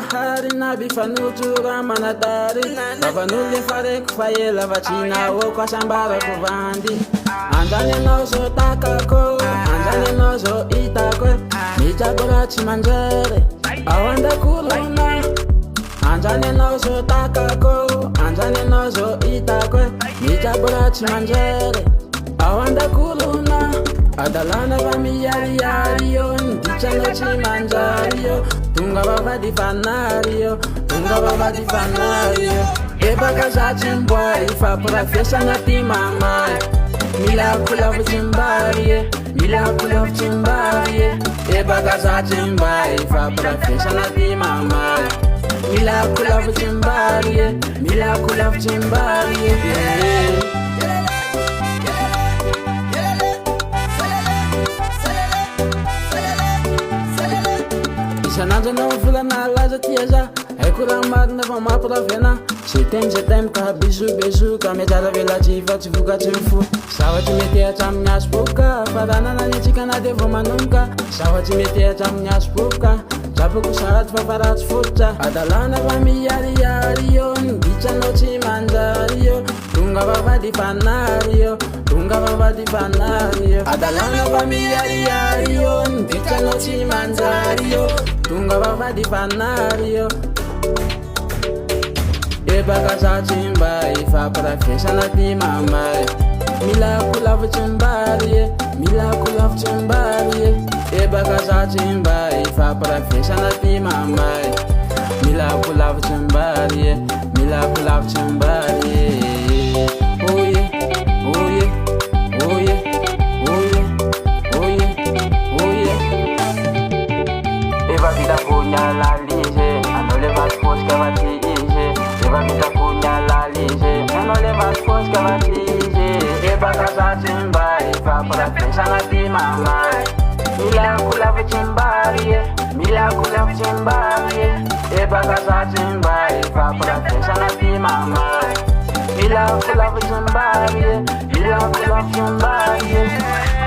Janahary nabifanutura manadary vavan'olo efa reko fa ela vatrinao asambarako vandy andrany anao zao takako andrany anao zao hitako mijabo raha tsy manjary ao andakolona andrany anao zao takako andrany anao zao hitako mijabo raha tsy manjary ao andakolona adalana va miariyary io nditranao tsy manjary io tonga vavady fanary io tonga vavady fanary io ebaka zatsy mboay fampirafesana ty mamay milako lavitsy mbary e milako lavitsy mbary e ebaka zatsy mbay fampirafesana ty mamay milako lavitsy mbary e milako lavitsy mbary e isanandro anao volana laza tia za haiko raha marina fa mampiravena ze temy ka biso ka miajara velatsy fa tsy vokatsy mifo zavatry mety hatramin'ny azo boka fa raha nananetsika na de vo manomboka zavatry mety hatramin'ny azo boka drapako saraty fa faratsy fototra adalana fa miariyary io nditranao tsy manjary io tonga vavady fanary io tonga vavady fanary io adalana fa miariyary io nditranao tsy manjary io tonga vavady fanary io ebaka zatsy mbay fampirafesana ty mamay milako lavitsy mbary e milako lavitsy mbary e ebaka zatsy mbay fampirafesana ty mamay milako lavitsy mbary e milako lavitsy mbary e oye oye oye oye oye oye eva vita fogna lalize anao le vaty fosika vaty izy eva vita fogna lalize anao le vaty fosika vaty izy ebaka zatsy mbay fampirafesana ty mamay milako lavitsy mbary e milako lavitsy mbary e ebaka zatsy mbay fampirafesana ty mamay milako lavitsy mbary e milako lavitsy mbary e